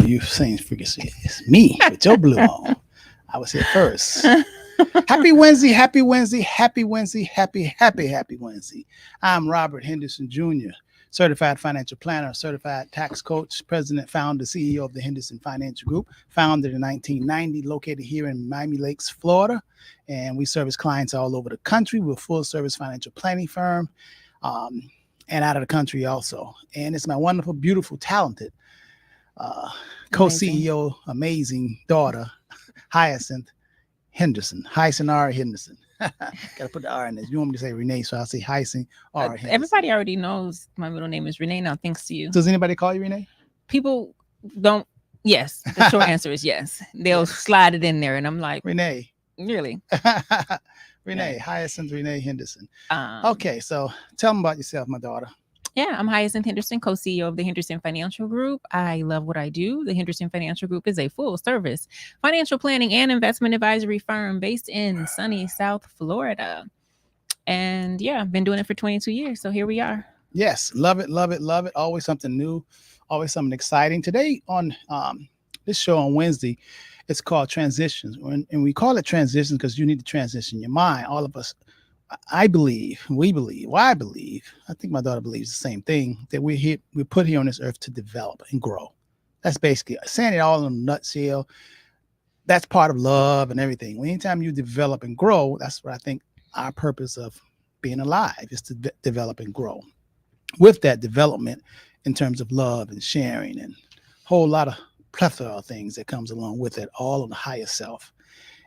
you saying frequency. It's me with your blue on. I was here first. Happy Wednesday, happy Wednesday, happy Wednesday, happy Wednesday. I'm Robert Henderson Jr., certified financial planner, certified tax coach, president, founder, CEO of the Henderson Financial Group, founded in 1990, located here in Miami Lakes, Florida. And we service clients all over the country. We're a full service financial planning firm and out of the country also. And it's my wonderful, beautiful, talented co-CEO, amazing daughter, Hyacinth Henderson, Hyacinth R. Henderson. Gotta put the R in this. You want me to say Renee, so I'll say Hyacinth R. Henderson. Everybody already knows my middle name is Renee now, thanks to you. Does anybody call you Renee? People don't. Yes, the short answer is yes. They'll slide it in there, and I'm like, Renee. Really? Renee, yeah. Hyacinth Renee Henderson. Okay, so tell them about yourself, my daughter. Yeah, I'm Hyacinth Henderson, co-CEO of the Henderson Financial Group. I love what I do. The Henderson Financial Group is a full-service financial planning and investment advisory firm based in sunny South Florida. And yeah, I've been doing it for 22 years, so here we are. Yes, love it, love it, love it. Always something new, always something exciting. Today on this show on Wednesday, it's called Transitions. And we call it Transitions because you need to transition your mind. All of us, I believe, I think my daughter believes the same thing, that we're put here on this earth to develop and grow. That's basically saying it all in a nutshell. That's part of love and everything. Anytime you develop and grow, that's what I think our purpose of being alive is to develop and grow. With that development in terms of love and sharing and a whole lot of plethora of things that comes along with it, all of the higher self.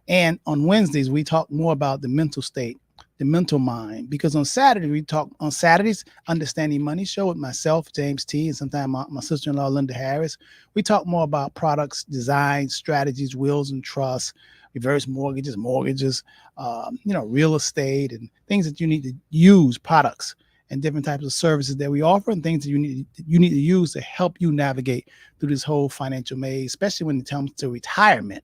And on Wednesdays, we talk more about the mental state, the mental mind, because on Saturdays, Understanding Money Show with myself, James T, and sometimes my sister-in-law, Linda Harris. We talk more about products, design, strategies, wills and trusts, reverse mortgages, real estate, and things that you need to use, products and different types of services that we offer, and things that you need to use to help you navigate through this whole financial maze, especially when it comes to retirement.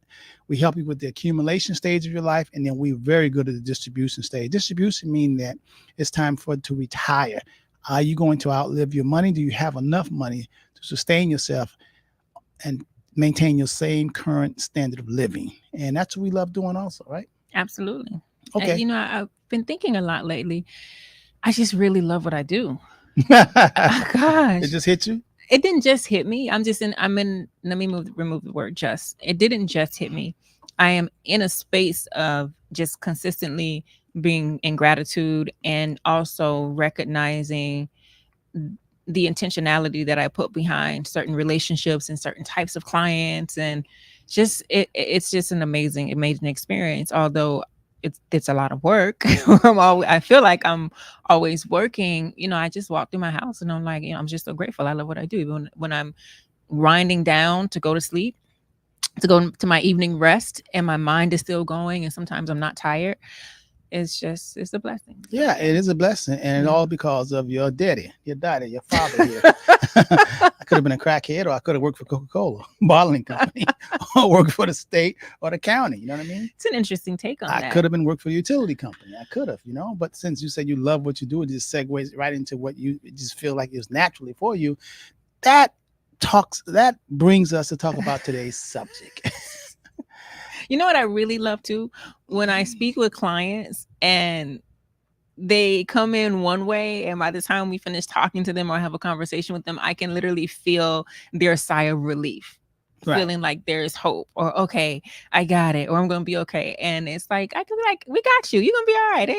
We help you with the accumulation stage of your life, and then we're very good at the distribution stage. Distribution means that it's time for it to retire. Are you going to outlive your money? Do you have enough money to sustain yourself and maintain your same current standard of living? And that's what we love doing also, right? Absolutely. Okay. And, I've been thinking a lot lately. I just really love what I do. Gosh. It just hit you? It didn't just hit me. Let me remove the word just. It didn't just hit me. I am in a space of just consistently being in gratitude and also recognizing the intentionality that I put behind certain relationships and certain types of clients. And just, it's just an amazing experience. Although it's a lot of work. I feel like I'm always working. I just walk through my house and I'm like, I'm just so grateful. I love what I do. Even when I'm winding down to go to sleep, to go to my evening rest, and my mind is still going, and sometimes I'm not tired. It's a blessing. Yeah, it is a blessing. And it all because of your daddy, your father here. I could have been a crackhead, or I could have worked for Coca-Cola bottling company, or worked for the state or the county. You know what I mean? It's an interesting take on that. I could have been worked for the utility company. I could have, but since you said you love what you do, it just segues right into what you just feel like is naturally for you. That brings us to talk about today's subject. You know what I really love too? When I speak with clients and they come in one way, and by the time we finish talking to them or have a conversation with them, I can literally feel their sigh of relief, right. Feeling like there's hope, or okay, I got it, or I'm going to be okay. And it's like, I can be like, we got you. You're going to be all right.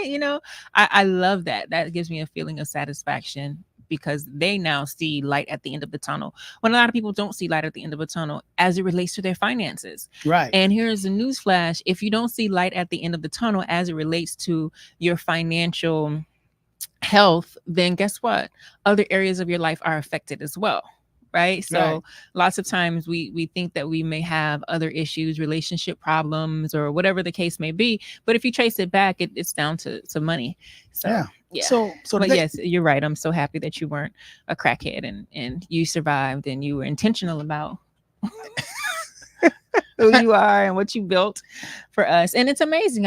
I love that. That gives me a feeling of satisfaction, because they now see light at the end of the tunnel, when a lot of people don't see light at the end of a tunnel as it relates to their finances. Right. And here's a news flash. If you don't see light at the end of the tunnel as it relates to your financial health, then guess what? Other areas of your life are affected as well. Right. So right. Lots of times we think that we may have other issues, relationship problems, or whatever the case may be. But if you trace it back, it's down to money. So, yeah. So but yes, you're right. I'm so happy that you weren't a crackhead and you survived, and you were intentional about who you are and what you built for us. And it's amazing.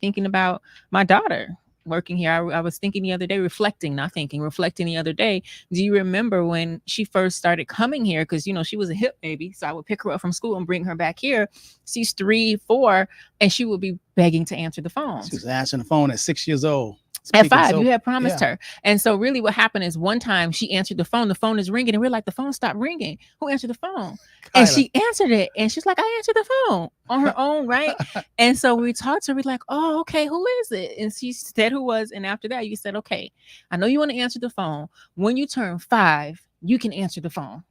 Thinking about my daughter, working here, I was thinking the other day, reflecting, not thinking, reflecting the other day. Do you remember when she first started coming here? Because, you know, she was a hip baby. So I would pick her up from school and bring her back here. She's 3, 4, and she would be begging to answer the phone. She was answering the phone at 6 years old. At 5, you had promised her. And so really what happened is one time she answered the phone is ringing, and we're like, the phone stopped ringing. Who answered the phone? And she answered it, and she's like, I answered the phone on her own, right? And so we talked to her, we're like, oh, okay, who is it? And she said who was, and after that you said, okay, I know you want to answer the phone. When you turn 5, you can answer the phone.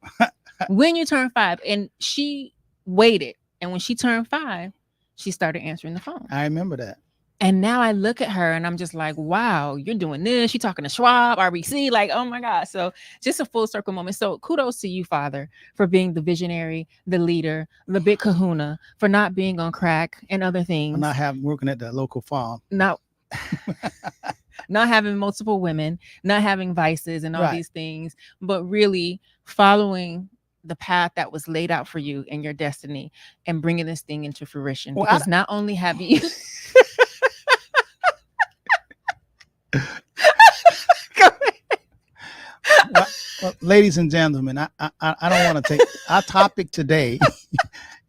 When you turn 5. And she waited, and when she turned 5, she started answering the phone. I remember that. And now I look at her and I'm just like, wow, you're doing this. You're talking to Schwab, RBC, like, oh my God. So just a full circle moment. So kudos to you, Father, for being the visionary, the leader, the big kahuna, for not being on crack and other things. For not working at the local farm. Not having multiple women, not having vices and all these things, but really following the path that was laid out for you and your destiny and bringing this thing into fruition. Well, because not only have you... Well, ladies and gentlemen, I don't want to take our topic today.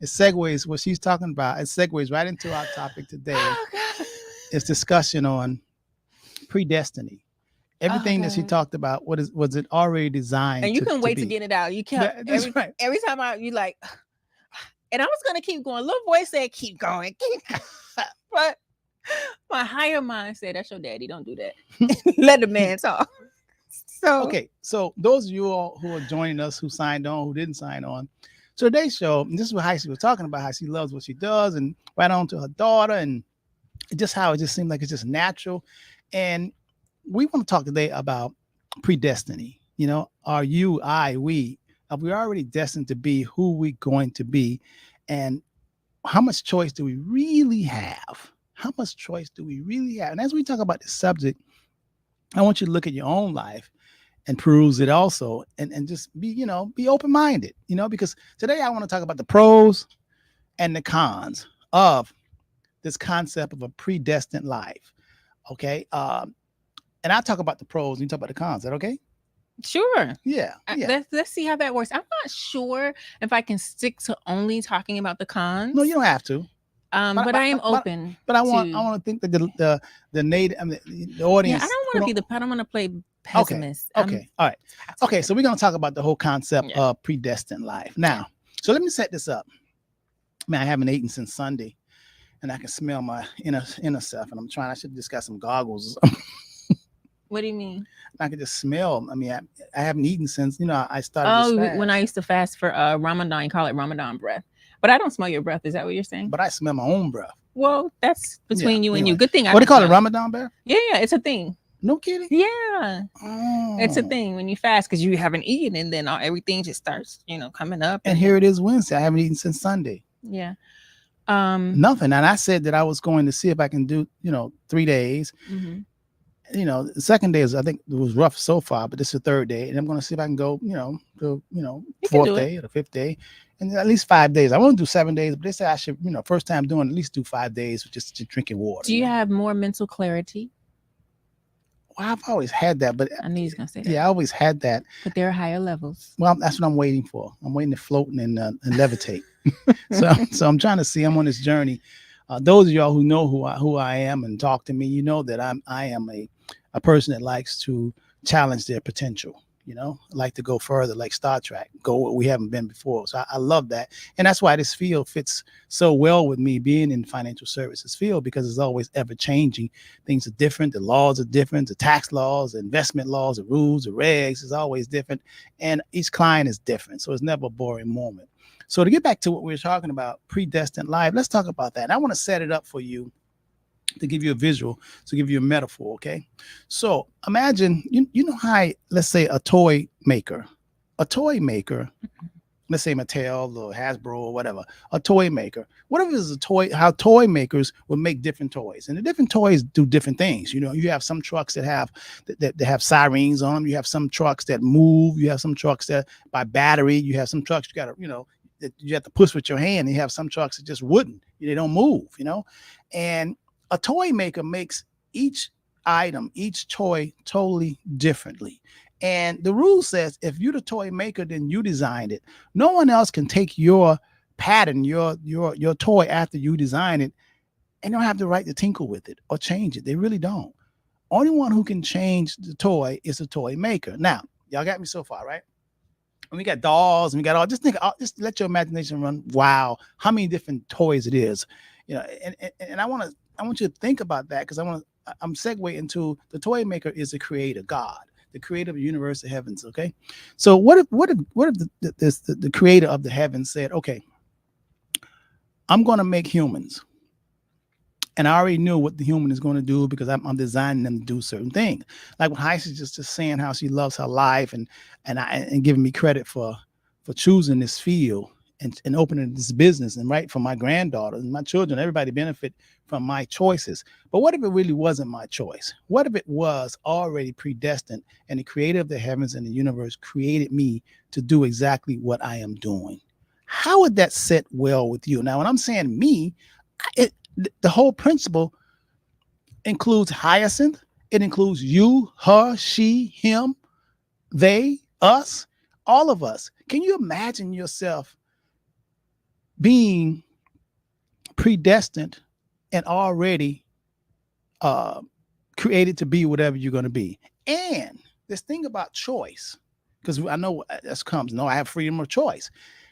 It segues what she's talking about. It segues right into our topic today. Oh, it's discussion on predestiny. Everything that she talked about, was it already designed? And you couldn't wait to get it out. You kept every time you like, and I was gonna keep going. Little voice said, "Keep going, keep going." But my higher mind said, "That's your daddy. Don't do that. Let the man talk." So okay, so those of you all who are joining us, who signed on, who didn't sign on, so today's show, and this is what Heisey was talking about, how she loves what she does, and right on to her daughter, and just how it just seemed like it's just natural. And we want to talk today about predestiny. You know, are you, we already destined to be who we're going to be, and how much choice do we really have? How much choice do we really have? And as we talk about this subject, I want you to look at your own life and peruse it also, and just be open-minded, because today I want to talk about the pros and the cons of this concept of a predestined life. Okay. And I'll talk about the pros and you talk about the cons. Is that okay? Sure. Yeah. Let's see how that works. I'm not sure if I can stick to only talking about the cons. No, you don't have to. But I am open. But I want to think that the native, the audience. Yeah, I don't want to play pessimist. Okay. All right. Okay. So we're going to talk about the whole concept of predestined life. Now, so let me set this up. Man, I haven't eaten since Sunday, and I can smell my inner self, and I should just got some goggles. What do you mean? I can just smell. I mean, I haven't eaten since I started. Oh, when I used to fast for Ramadan, you call it Ramadan breath. But I don't smell your breath. Is that what you're saying? But I smell my own breath. Well, that's between you and you. Good thing. What do you call it, Ramadan breath? Yeah, it's a thing. No kidding. Yeah, it's a thing when you fast because you haven't eaten, and then everything just starts, coming up. And here it is Wednesday. I haven't eaten since Sunday. Yeah. Nothing. And I said that I was going to see if I can do 3 days. Mm-hmm. The second day I think it was rough so far, but this is the third day, and I'm going to see if I can go, to fourth day or the fifth day, and at least 5 days. I want to do 7 days, but they say I should, first time doing, at least do 5 days just drinking water. Do you have more mental clarity? Well, I've always had that, but I knew he was going to say that. Yeah, I always had that. But there are higher levels. Well, that's what I'm waiting for. I'm waiting to float and levitate. so I'm trying to see. I'm on this journey. Those of y'all who know who I am and talk to me, you know that I am a person that likes to challenge their potential. Like to go further, like Star Trek, go where we haven't been before. So I love that. And that's why this field fits so well with me being in financial services field, because it's always ever changing. Things are different. The laws are different. The tax laws, the investment laws, the rules, the regs is always different. And each client is different. So it's never a boring moment. So to get back to what we were talking about, predestined life, let's talk about that. And I want to set it up for you to give you a visual, to give you a metaphor, okay? So imagine, you know how, let's say a toy maker, let's say Mattel or Hasbro or whatever, a toy maker. What if it's a toy, how toy makers would make different toys, and the different toys do different things. You have some trucks that have sirens on them. You have some trucks that move. You have some trucks that by battery. You have some trucks that you have to push with your hand. And you have some trucks that just wouldn't. They don't move, and a toy maker makes each item, each toy totally differently. And the rule says if you're the toy maker, then you designed it. No one else can take your pattern, your toy after you design it, and don't have the right to tinkle with it or change it. They really don't. Only one who can change the toy is the toy maker. Now, y'all got me so far, right? And we got dolls and we got all, just think, just let your imagination run. Wow, how many different toys it is. And I want you to think about that, because I'm segue into the toy maker is the creator, God, the creator of the universe, the heavens. Okay. So what if the creator of the heavens said, okay, I'm going to make humans. And I already knew what the human is going to do because I'm designing them to do certain things. Like when Heisha just saying how she loves her life and giving me credit for choosing this field and opening this business, and right, for my granddaughters and my children, everybody benefit from my choices. But what if it really wasn't my choice? What if it was already predestined and the creator of the heavens and the universe created me to do exactly what I am doing? How would that sit well with you? Now, when I'm saying me, the whole principle includes Hyacinth. It includes you, her, she, him, they, us, all of us. Can you imagine yourself being predestined and already created to be whatever you're going to be? And this thing about choice, because I know this comes, no, I have freedom of choice.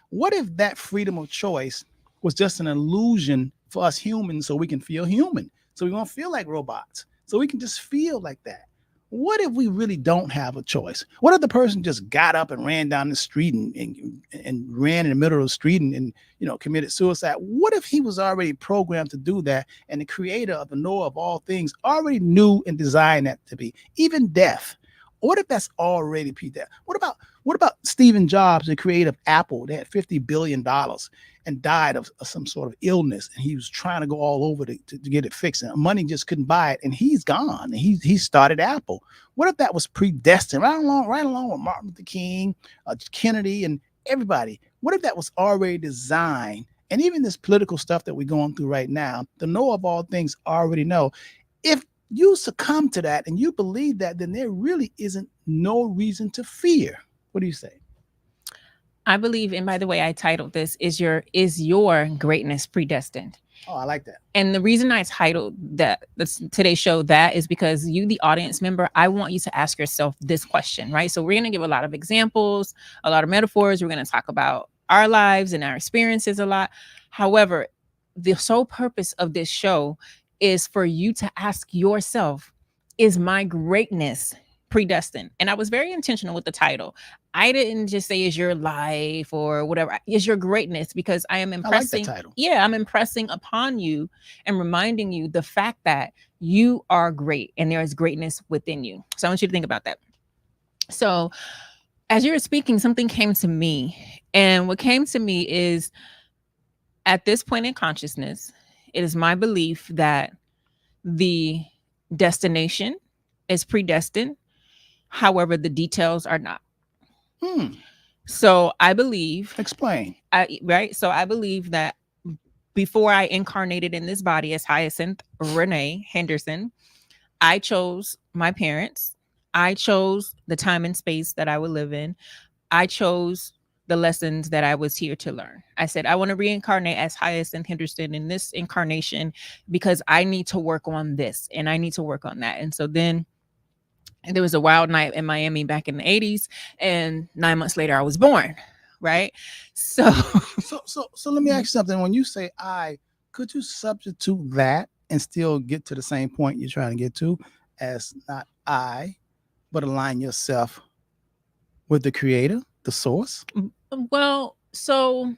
What if that freedom of choice was just an illusion for us humans so we can feel human, so we won't feel like robots, so we can just feel like that? What if we really don't have a choice? What if the person just got up and ran down the street and ran in the middle of the street and committed suicide? What if he was already programmed to do that, and the creator of the knower of all things already knew and designed that to be? Even death. What if that's already predestined? What about Stephen Jobs, the creator of Apple? They had $50 billion and died of some sort of illness, and he was trying to go all over to get it fixed, and money just couldn't buy it, and he's gone. And he started Apple. What if that was predestined? Right along with Martin Luther King, Kennedy, and everybody. What if that was already designed? And even this political stuff that we're going through right now, the know of all things already know. If you succumb to that and you believe that, then there really isn't no reason to fear. What do you say? I believe, and by the way, I titled this is your greatness predestined? Oh, I like that. And the reason I titled today's show that is because you, the audience member, I want you to ask yourself this question, right? So we're going to give a lot of examples, a lot of metaphors. We're going to talk about our lives and our experiences a lot. However, the sole purpose of this show is for you to ask yourself, is my greatness predestined? And I was very intentional with the title. I didn't just say is your life or whatever, is your greatness, because I am impressing. I like that title. Yeah, I'm impressing upon you and reminding you the fact that you are great and there is greatness within you. So I want you to think about that. So as you were speaking, something came to me. And what came to me is, at this point in consciousness, it is my belief that the destination is predestined. However, the details are not. So I believe. Explain. Right. So I believe that before I incarnated in this body as Hyacinth Renee Henderson, I chose my parents. I chose the time and space that I would live in. I chose the lessons that I was here to learn. I said, I want to reincarnate as Hyacinth Henderson in this incarnation because I need to work on this and I need to work on that. And so then there was a wild night in Miami back in the 80s, and 9 months later I was born. Right. So let me ask you something. When you say could you substitute that and still get to the same point you're trying to get to, as not I, but align yourself with the creator, the source? Well, so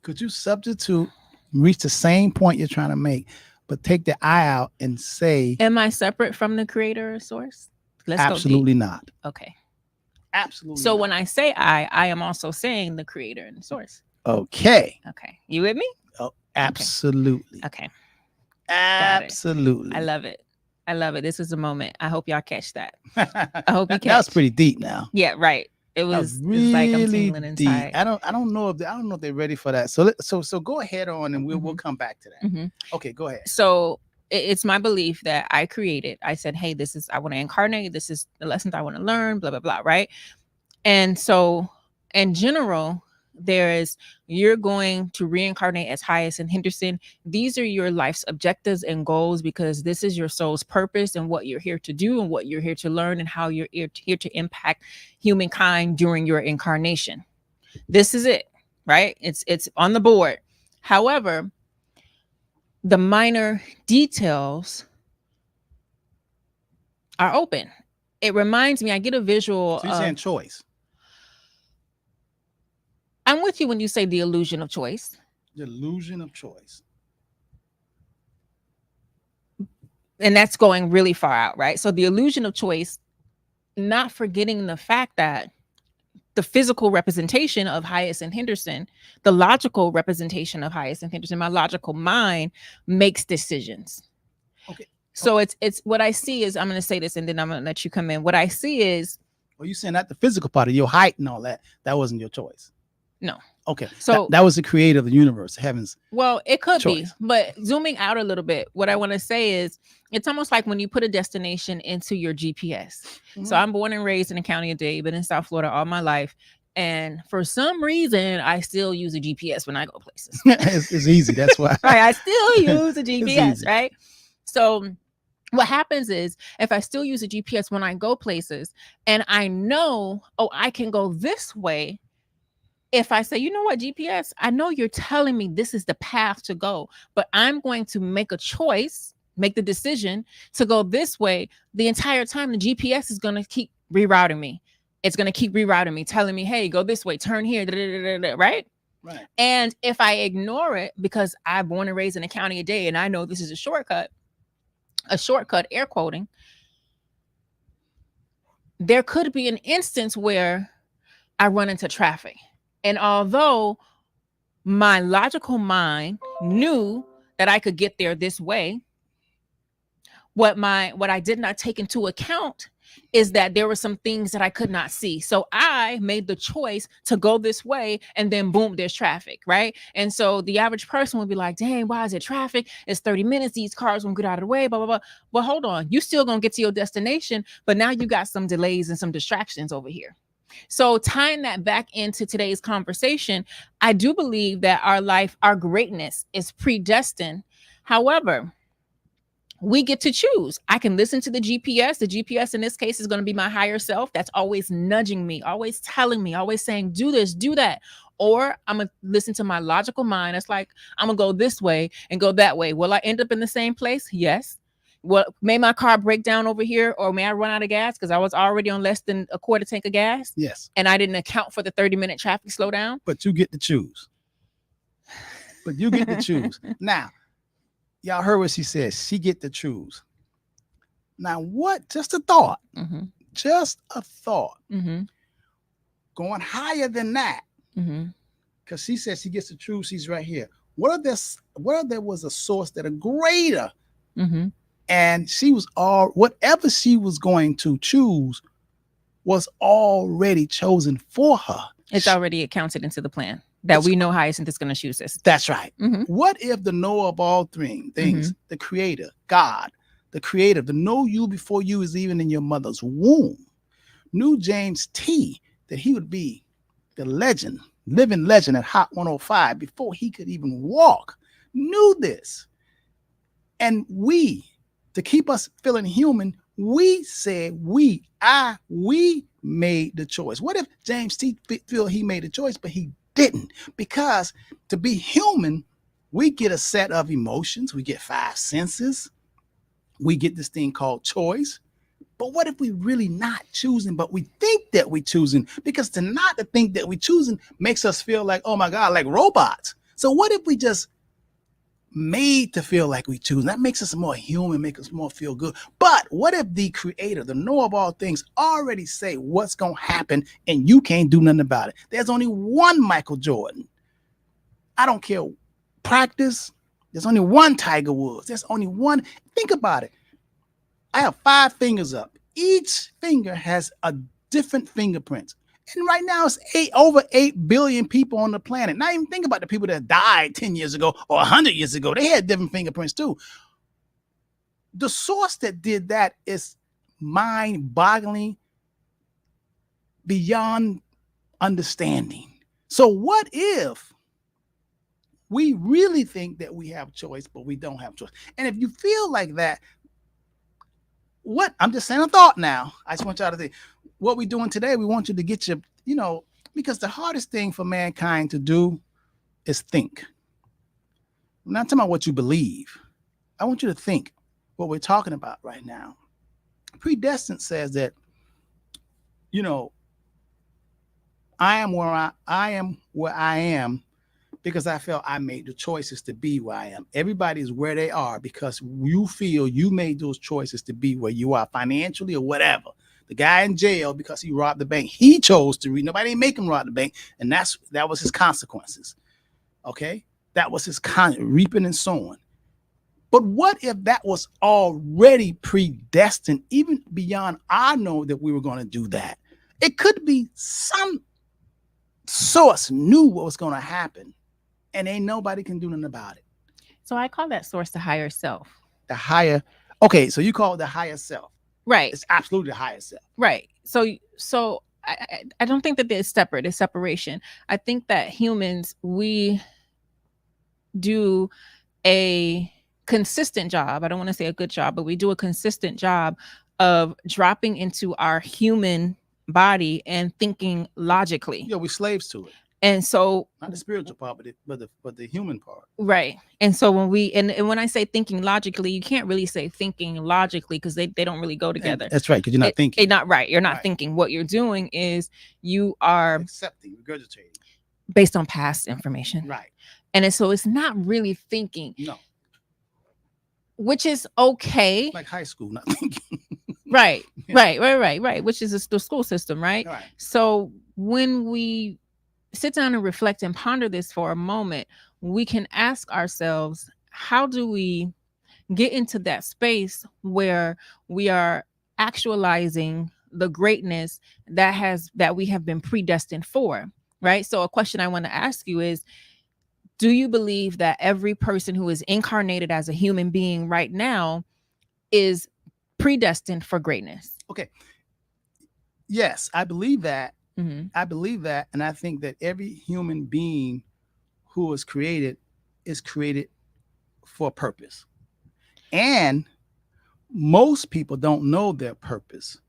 could you substitute, reach the same point you're trying to make, but take the I out and say, am I separate from the creator or source? Absolutely not. Okay. Absolutely. So not. When I say I am also saying the creator and the source. Okay. You with me? Oh, absolutely. Okay. Absolutely. I love it. This is a moment. I hope y'all catch that. I hope you catch. That's pretty deep now. Yeah, right. That was it's like I'm really tingling deep. inside. I don't know if they're ready for that. So go ahead on, and we'll come back to that. Mhm. Okay, go ahead. So it's my belief that I created. I said, hey, this is, I want to incarnate. This is the lessons I want to learn, blah, blah, blah. Right. And so in general, there is, you're going to reincarnate as Hyas and Henderson. These are your life's objectives and goals, because this is your soul's purpose and what you're here to do and what you're here to learn and how you're here to impact humankind during your incarnation. This is it, right? It's on the board. However, the minor details are open. It reminds me, I get a visual So you're saying choice, I'm with you when you say the illusion of choice. the illusion of choice. And that's going really far out, right? So the illusion of choice, not forgetting the fact that the physical representation of Hyas and Henderson, the logical representation of Hyas and Henderson, my logical mind makes decisions. Okay. So it's what I see is, I'm going to say this and then I'm going to let you come in. What I see is, Well, you saying that the physical part of your height and all that, that wasn't your choice. no. Okay. So that was the creator of the universe, heavens. Well, it could choice. be, but zooming out a little bit, what I want to say is, it's almost like when you put a destination into your GPS. Mhm. So I'm born and raised in the county of Dade, been in South Florida all my life. And for some reason, I still use a GPS when I go places. It's easy. That's why. Right. I still use a GPS, easy. right? So what happens is, if I still use a GPS when I go places and I know, oh, I can go this way. If I say, you know what, GPS, I know you're telling me this is the path to go, but I'm going to make a choice, make the decision to go this way. The entire time, the GPS is going to keep rerouting me. It's going to keep rerouting me, telling me, hey, go this way, turn here, right? Right. And if I ignore it, because I'm born and raised in a county a day and I know this is a shortcut, air quoting, there could be an instance where I run into traffic. And although my logical mind knew that I could get there this way, what I did not take into account is that there were some things that I could not see. So I made the choice to go this way, and then boom, there's traffic, right? And so the average person would be like, dang, why is it traffic? It's 30 minutes. These cars won't get out of the way, blah, blah, blah. Well, hold on. You still gonna get to your destination, but now you got some delays and some distractions over here. So tying that back into today's conversation, I do believe that our life, our greatness is predestined. However, we get to choose. I can listen to the GPS. The GPS in this case is going to be my higher self. That's always nudging me, always telling me, always saying, do this, do that. Or I'm going to listen to my logical mind. It's like, I'm going to go this way and go that way. Will I end up in the same place? Yes. Well, may my car break down over here, or may I run out of gas because I was already on less than a quarter tank of gas? Yes. And I didn't account for the 30-minute traffic slowdown. But you get to choose. Now, y'all heard what she said. She get to choose. Now, what? Just a thought. Mm-hmm. Just a thought. Mm-hmm. Going higher than that. Mm-hmm. Because she said she gets to choose. She's right here. What if there was a source that are greater? Mm-hmm. And she was whatever she was going to choose was already chosen for her. It's already accounted into the plan that we know Hyacinth is going to choose this. That's right. Mm-hmm. What if the knower of all things, Mm-hmm. the creator, God, the creator, the know you before you is even in your mother's womb, knew James T. that he would be the legend, living legend at Hot 105 before he could even walk, knew this. And we, to keep us feeling human, we said we made the choice. What if James T. feel he made a choice, but he didn't? Because to be human, we get a set of emotions. We get 5 senses. We get this thing called choice. But what if we really not choosing, but we think that we choosing? Because to think that we choosing makes us feel like, oh my God, like robots. So what if we just made to feel like we choose? That makes us more human, make us more feel good. But what if the creator, the knower of all things, already say what's going to happen and you can't do nothing about it? There's only one Michael Jordan. I don't care. Practice. There's only one Tiger Woods. There's only one. Think about it. I have 5 fingers up. Each finger has a different fingerprint. And right now it's over 8 billion people on the planet. Not even think about the people that died 10 years ago or 100 years ago. They had different fingerprints too. The source that did that is mind-boggling, beyond understanding. So what if we really think that we have choice, but we don't have choice? And if you feel like that, what I'm just saying a thought now. I just want y'all to think what we're doing today. We want you to get your, because the hardest thing for mankind to do is think. I'm not talking about what you believe. I want you to think what we're talking about right now. Predestined says that, I am where I am because I felt I made the choices to be where I am. Everybody is where they are because you feel you made those choices to be where you are financially or whatever. The guy in jail because he robbed the bank, he chose to read. Nobody didn't make him rob the bank, and that was his consequences. Okay, that was his reaping and sowing. But what if that was already predestined, even beyond I know that we were going to do that? It could be some source knew what was going to happen, and ain't nobody can do nothing about it. So I call that source the higher self. The higher, okay, so you call it the higher self. Right. It's absolutely the higher self. Right. So I don't think that it's separate. It's separation. I think that humans, we do a consistent job. I don't want to say a good job, but we do a consistent job of dropping into our human body and thinking logically. Yeah, we're slaves to it. And so not the spiritual part, but the human part. Right. And so when when I say thinking logically, you can't really say thinking logically because they don't really go together. And that's right, because you're not thinking. You're not right. You're not thinking. What you're doing is you are accepting, regurgitating based on past information. Right. And so it's not really thinking. No. Which is okay. Like high school, not thinking. Right. Yeah. Right. Which is the school system, right? So when we sit down and reflect and ponder this for a moment, we can ask ourselves, how do we get into that space where we are actualizing the greatness that we have been predestined for, right? So a question I want to ask you is, do you believe that every person who is incarnated as a human being right now is predestined for greatness? Okay. Yes, I believe that. Mm-hmm. I believe that. And I think that every human being who is created for a purpose. And most people don't know their purpose,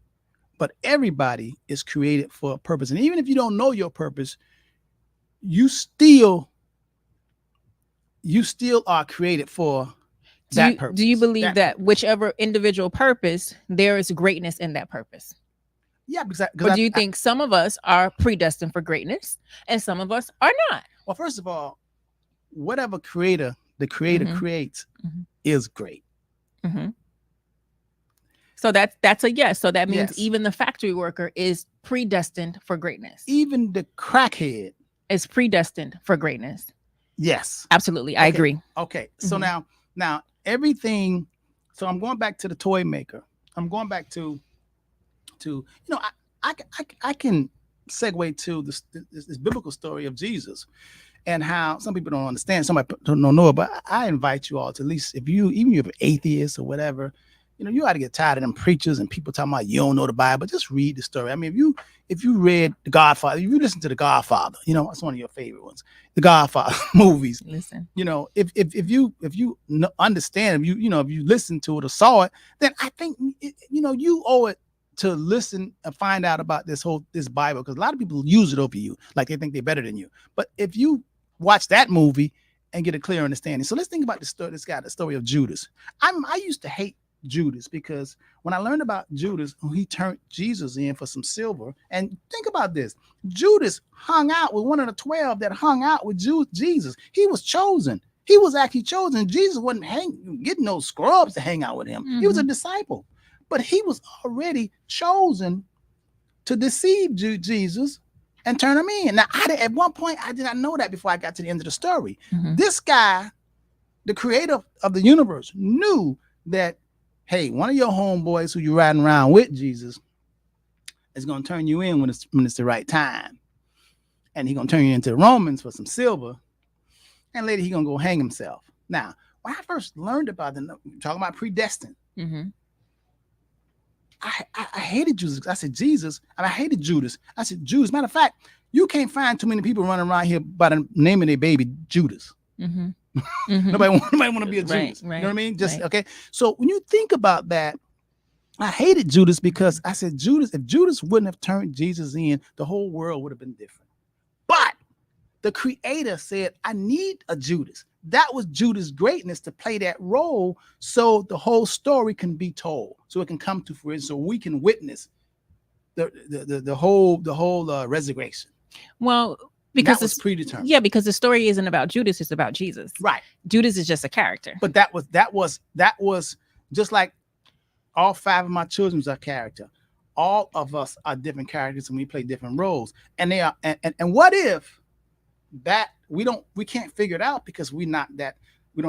but everybody is created for a purpose. And even if you don't know your purpose, you still are created for that purpose. Do you believe that whichever individual purpose, there is greatness in that purpose? Yeah, because or do you think some of us are predestined for greatness and some of us are not? Well, first of all, whatever the creator mm-hmm. creates mm-hmm. is great. Mm-hmm. So that's a yes. So that means even the factory worker is predestined for greatness. Even the crackhead is predestined for greatness. Yes, absolutely. I agree. Okay. So now everything. So I'm going back to the toy maker. I'm going back to I can segue to this biblical story of Jesus and how some people don't understand. Somebody don't know it, but I invite you all to, at least even if you're an atheist or whatever, you ought to get tired of them preachers and people talking about you don't know the Bible. Just read the story. I mean, if you read The Godfather, if you listen to The Godfather, it's one of your favorite ones, The Godfather movies. Listen, if you understand, if you listen to it or saw it, then I think you owe it to listen and find out about this Bible, because a lot of people use it over you like they think they're better than you. But if you watch that movie and get a clear understanding. So let's think about the story of Judas. I used to hate Judas because when I learned about Judas, he turned Jesus in for some silver. And think about this. Judas hung out with one of the 12 that hung out with Jesus. He was chosen. He was actually chosen. Jesus wasn't getting no scrubs to hang out with him. Mm-hmm. He was a disciple. But he was already chosen to deceive Jesus and turn him in. Now, at one point, I did not know that before I got to the end of the story. Mm-hmm. This guy, the creator of the universe, knew that, hey, one of your homeboys who you're riding around with, Jesus, is going to turn you in when it's the right time. And he's going to turn you into Romans for some silver. And later he's going to go hang himself. Now, when I first learned about talking about predestined, Mm-hmm. I hated Jesus. I said, Jesus. And I hated Judas. I said, Judas. Matter of fact, you can't find too many people running around here by the name of their baby, Judas. Mm-hmm. Mm-hmm. Nobody want to be a Judas. Right, You know what I mean? Just right. okay. So when you think about that, I hated Judas because I said, Judas, if Judas wouldn't have turned Jesus in, the whole world would have been different. But the creator said, I need a Judas. That was Judas' greatness, to play that role so the whole story can be told, so it can come to fruition, so we can witness the whole resurrection. Well, because that was predetermined. Yeah, because the story isn't about Judas, it's about Jesus. Right. Judas is just a character. But that was just like all 5 of my children are character. All of us are different characters and we play different roles. And they are and what if that we can't figure it out because we don't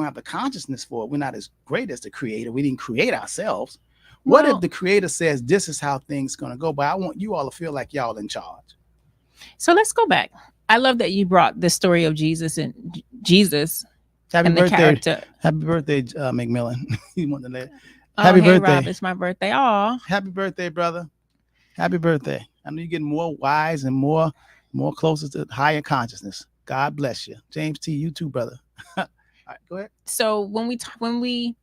have the consciousness for it. We're not as great as the creator. We didn't create ourselves. What if the creator says this is how things gonna go? But I want you all to feel like y'all in charge. So let's go back. I love that you brought the story of Jesus and Happy and birthday. The character. Happy birthday, McMillan. You want to let Happy birthday. Rob, it's my birthday. Aw. Happy birthday, brother. Happy birthday. I know you're getting more wise and more closer to higher consciousness. God bless you. James T, you too, brother. All right, go ahead. So when we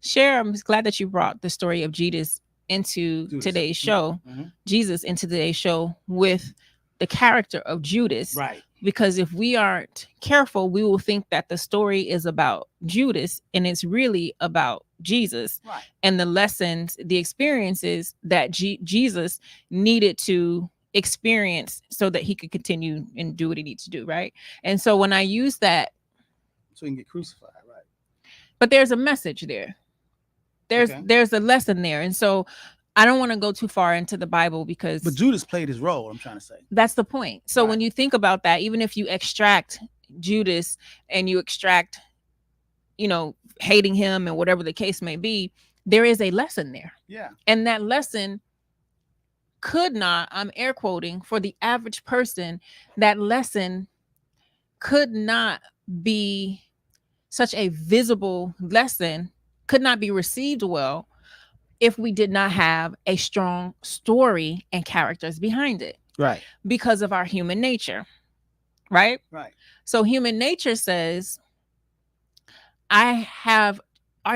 share, I'm glad that you brought the story of Jesus into today's show. Mm-hmm. Jesus into today's show with the character of Judas. Right. Because if we aren't careful, we will think that the story is about Judas and it's really about Jesus. Right. And the lessons, the experiences that Jesus needed to experience so that he could continue and do what he needs to do. Right. And so when I use that, so he can get crucified. Right. But there's a message there. There's a lesson there. And so I don't want to go too far into the Bible because... But Judas played his role, I'm trying to say. That's the point. So when you think about that, even if you extract Judas and you extract, hating him and whatever the case may be, there is a lesson there. Yeah. And that lesson could not, I'm air quoting, for the average person, that lesson could not be such a visible lesson, could not be received well if we did not have a strong story and characters behind it. Right. Because of our human nature. Right? Right. So human nature says, are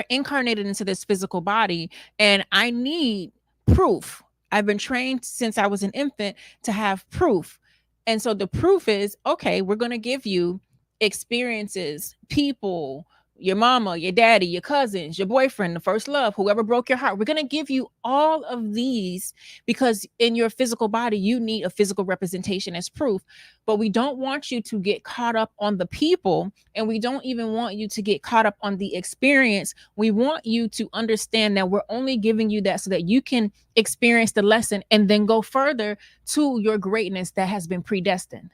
incarnated into this physical body and I need proof. I've been trained since I was an infant to have proof. And so the proof is, okay, we're going to give you experiences, people, your mama, your daddy, your cousins, your boyfriend, the first love, whoever broke your heart. We're going to give you all of these because in your physical body, you need a physical representation as proof. But we don't want you to get caught up on the people, and we don't even want you to get caught up on the experience. We want you to understand that we're only giving you that so that you can experience the lesson and then go further to your greatness that has been predestined.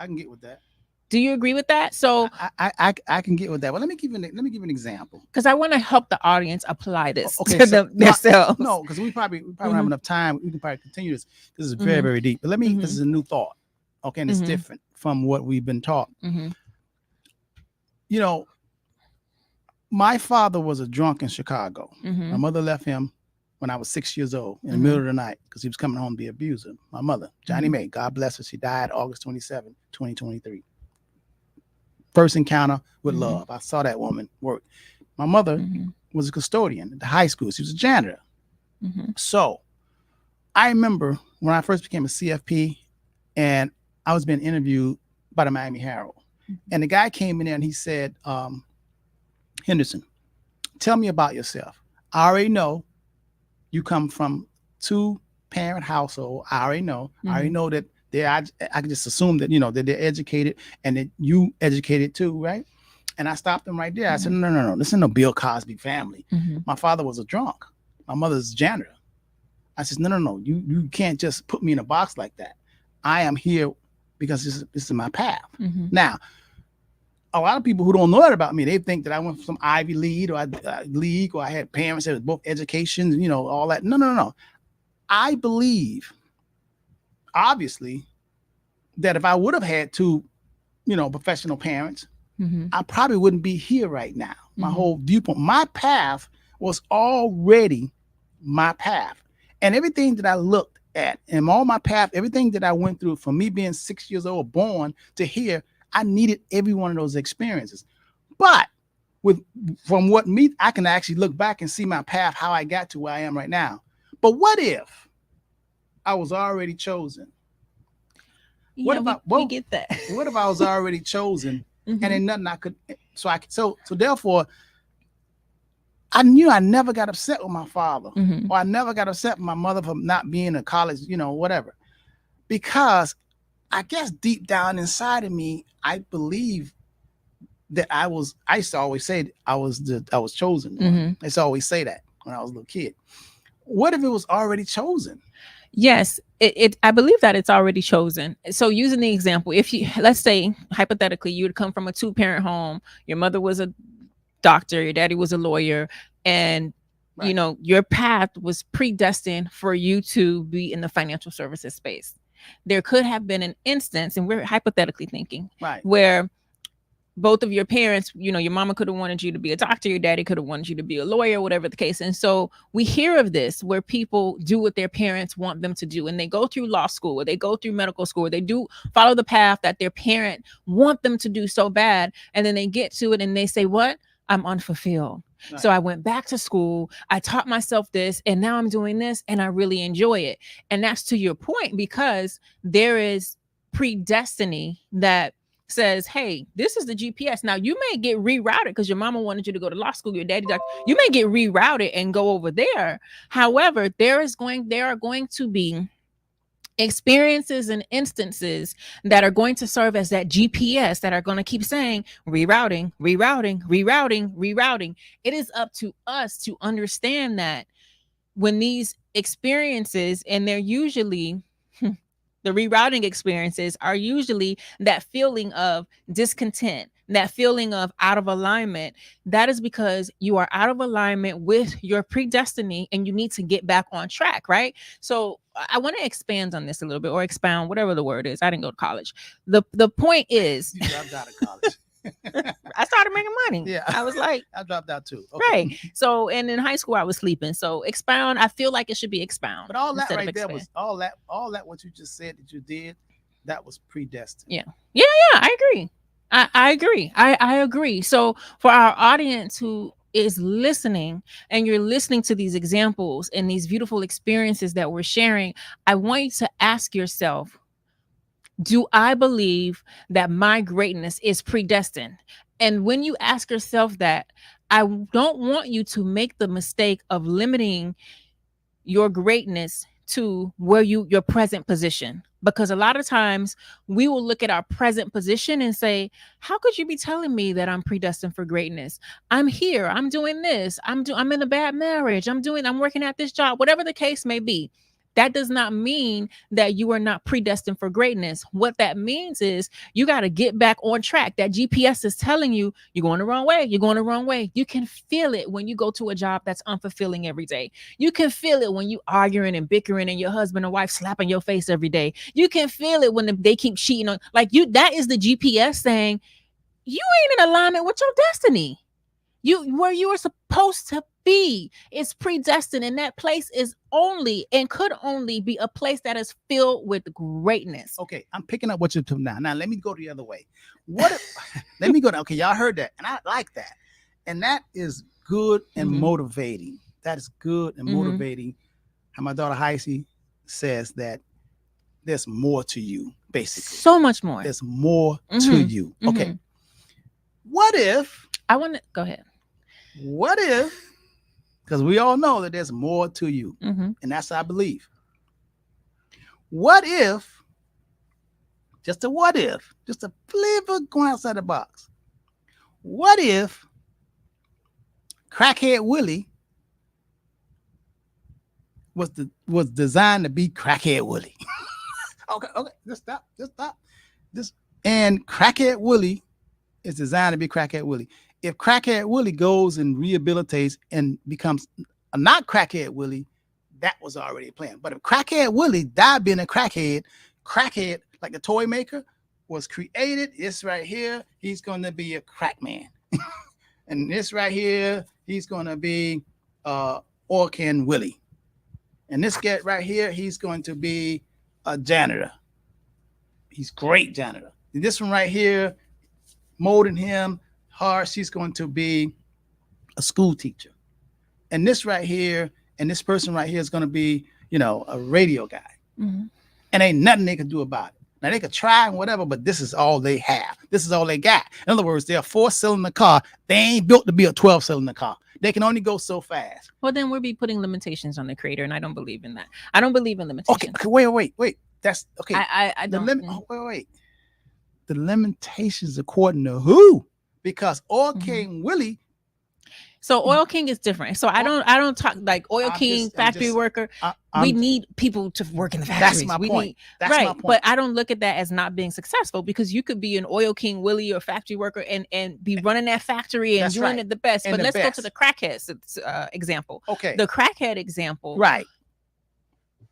I can get with that. Do you agree with that? So I can get with that. Well, let me give you an example because I want to help the audience apply this to themselves. No, because we probably don't have enough time. We can probably continue this. This is very very deep. But let me. This is a new thought. Okay, and it's different from what we've been taught. My father was a drunk in Chicago. My mother left him when I was 6 years old in the middle of the night because he was coming home to be abused. My mother, Johnny Mae, God bless her. She died August 27, 2023. First encounter with love. I saw that woman work. My mother was a custodian at the high school. She was a janitor. So I remember when I first became a CFP and I was being interviewed by the Miami Herald. And the guy came in there and he said, Henderson, tell me about yourself. I already know you come from 2-parent household. I already know. I already know that I can just assume that, that they're educated and that you educated too, right? And I stopped them right there. I said, no. This is no Bill Cosby family. My father was a drunk. My mother's a janitor. I said, no. You can't just put me in a box like that. I am here because this is my path. Now, a lot of people who don't know that about me, they think that I went from some Ivy League or I had parents that was both education, all that. No. I believe obviously that if I would have had two, professional parents, Mm-hmm. I probably wouldn't be here right now. My Mm-hmm. whole viewpoint, my path was already my path. And everything that I looked at and all my path, everything that I went through from me being 6 years old, born to here, I needed every one of those experiences. But with from what me, I can actually look back and see my path, how I got to where I am right now. But what if I was already chosen? What Yeah, if we, I we what, get that. what if I was already chosen and Mm-hmm. then nothing I could so therefore I knew I never got upset with my father, Mm-hmm. or I never got upset with my mother for not being in college, whatever. Because I guess deep down inside of me, I believe that I used to always say I was chosen one. Mm-hmm. I used to always say that when I was a little kid. What if it was already chosen? Yes, I believe that it's already chosen. So using the example, if you, let's say hypothetically, you would come from a two-parent home, your mother was a doctor, your daddy was a lawyer, and Right. your path was predestined for you to be in the financial services space. There could have been an instance, and we're hypothetically thinking, Right. where both of your parents, your mama could have wanted you to be a doctor, your daddy could have wanted you to be a lawyer, whatever the case. And so we hear of this where people do what their parents want them to do, and they go through law school, or they go through medical school, or they do follow the path that their parent want them to do so bad, and then they get to it and they say, what? I'm unfulfilled. Right. So I went back to school, I taught myself this, and now I'm doing this and I really enjoy it. And that's to your point, because there is predestiny that says, hey, this is the GPS. Now you may get rerouted because your mama wanted you to go to law school, your daddy doctor. You may get rerouted and go over there. However, there are going to be experiences and instances that are going to serve as that GPS that are going to keep saying rerouting, rerouting, rerouting, rerouting. It is up to us to understand that when these experiences, and they're usually the rerouting experiences are usually that feeling of discontent, that feeling of out of alignment. That is because you are out of alignment with your predestiny and you need to get back on track, right? So I want to expand on this a little bit, or expound, whatever the word is. I didn't go to college. The point is, You dropped out of college. I started making money. Yeah. I was like, I dropped out too. Okay. Right. So, and in high school I was sleeping. So expound, I feel like it should be expound. But all that instead of right there expand. was all that what you just said that you did, that was predestined. Yeah, I agree. I agree. I agree. So for our audience who is listening, and you're listening to these examples and these beautiful experiences that we're sharing, I want you to ask yourself, do I believe that my greatness is predestined? And when you ask yourself that, I don't want you to make the mistake of limiting your greatness to where your present position, because a lot of times we will look at our present position and say, how could you be telling me that I'm predestined for greatness? I'm here, I'm doing this, I'm in a bad marriage, I'm working at this job, whatever the case may be. That does not mean that you are not predestined for greatness. What that means is you got to get back on track. That GPS is telling you you're going the wrong way. You're going the wrong way. You can feel it when you go to a job that's unfulfilling every day. You can feel it when you arguing and bickering and your husband or wife slapping your face every day. You can feel it when they keep cheating on you. That is the GPS saying you ain't in alignment with your destiny. Where you are supposed to be. It's predestined, and that place is only and could only be a place that is filled with greatness. Okay, I'm picking up what you're doing now. Now let me go the other way. What if, let me go down. Okay, y'all heard that, and I like that. And that is good and motivating. That is good and motivating. How my daughter Heisey says that there's more to you, basically. So much more. There's more to you. Okay. What if I want to go ahead. What if, because we all know that there's more to you, and that's I believe. What if, just a flavor going outside the box. What if Crackhead Willie was designed to be Crackhead Willie? okay, just stop. And Crackhead Willie is designed to be Crackhead Willie. If Crackhead Willie goes and rehabilitates and becomes a not Crackhead Willie, that was already planned. But if crackhead Willie died being a crackhead like the toy maker was created, it's right here, he's going to be a crack man. And this right here, he's going to be Oil Can Willie. And this guy right here, he's going to be a janitor. He's great janitor. And this one right here, molding him hard, she's going to be a school teacher. And this right here, and this person right here is going to be, a radio guy. Mm-hmm. And ain't nothing they can do about it. Now they could try and whatever, but this is all they have. This is all they got. In other words, they're a 4-cylinder car. They ain't built to be a 12-cylinder car. They can only go so fast. Well, then we'll be putting limitations on the creator, and I don't believe in that. I don't believe in limitations. Okay, wait. That's okay. I don't. Wait. The limitations according to who? Because Oil King Willie. So Oil King is different. So I don't talk like Oil King, factory worker. We need people to work in the factories. That's my point. That's right. My point. But I don't look at that as not being successful, because you could be an Oil King Willie or factory worker and be running that factory and doing it the best. But let's go to the crackhead example. Okay. The crackhead example. Right.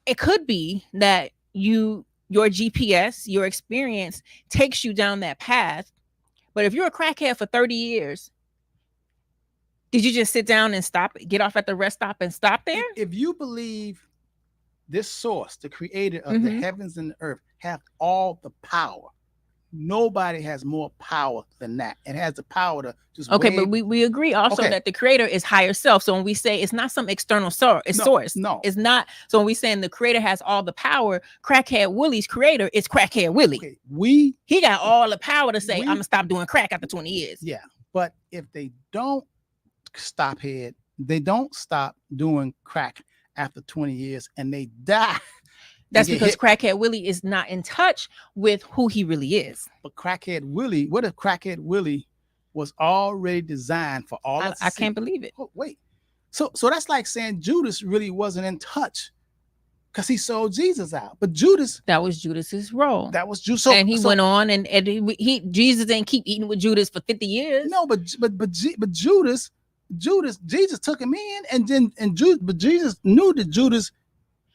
It could be that your GPS, your experience takes you down that path. But if you're a crackhead for 30 years, did you just sit down and stop, get off at the rest stop and stop there? If you believe this source, the creator of the heavens and the earth, have all the power, nobody has more power than that. It has the power to just but we agree also that the creator is higher self. So when we say it's not some external source, no, it's not. So when we saying the creator has all the power, crackhead Willie's creator is crackhead Willie. Okay. He got all the power to say I'm gonna stop doing crack after 20 years. Yeah, but if they don't they don't stop doing crack after 20 years and they die. That's because crackhead Willie is not in touch with who he really is. But crackhead Willie, what if crackhead Willie was already designed for all of us? I can't believe it. Oh, wait. So that's like saying Judas really wasn't in touch because he sold Jesus out. But that was Judas's role. That was Judas. And he went on and Jesus didn't keep eating with Judas for 50 years. No, but Jesus took him in, but Jesus knew that Judas,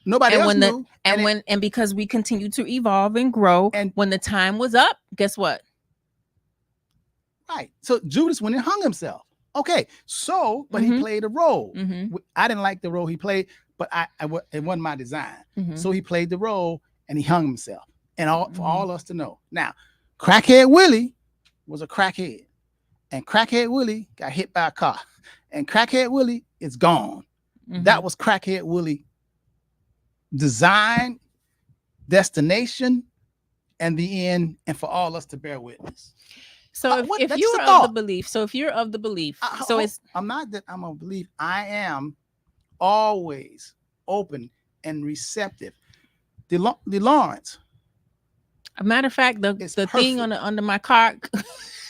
nobody else knew. And because we continue to evolve and grow, and when the time was up, guess what? Right. So Judas went and hung himself. Okay. So, but he played a role. I didn't like the role he played, but it wasn't my design. So he played the role and he hung himself. And for all us to know. Now, crackhead Willie was a crackhead. And crackhead Willie got hit by a car. And crackhead Willie is gone. That was crackhead Willie design, destination, and the end, and for all us to bear witness. So if you're of the belief, I'm not that I'm of belief. I am always open and receptive. The Lawrence. A matter of fact, the thing under my car,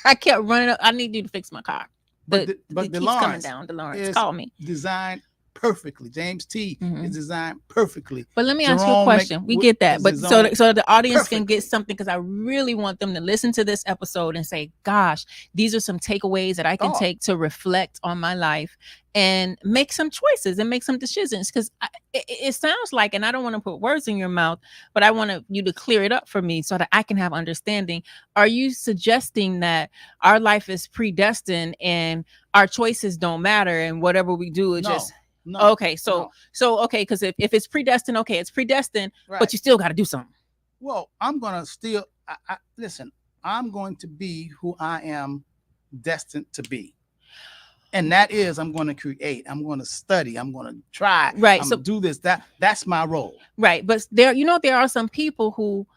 I kept running up. I need you to fix my car. But it keeps coming down. DeLawrence, call me. Designed perfectly. James T is designed perfectly. But let me ask you a question. We get that, but so the audience can get something, because I really want them to listen to this episode and say, "Gosh, these are some takeaways that I can take to reflect on my life and make some choices and make some decisions." Because it sounds like, and I don't want to put words in your mouth, but I want you to clear it up for me so that I can have understanding. Are you suggesting that our life is predestined and our choices don't matter, and whatever we do is just no, okay? So okay, because if it's predestined, okay, it's predestined, right, but you still got to do something. Well, I'm gonna still listen. I'm going to be who I am destined to be. And that is, I'm going to create, I'm going to study, I'm going to try, right? I'm going to do this, that's my role. Right. But there are some people who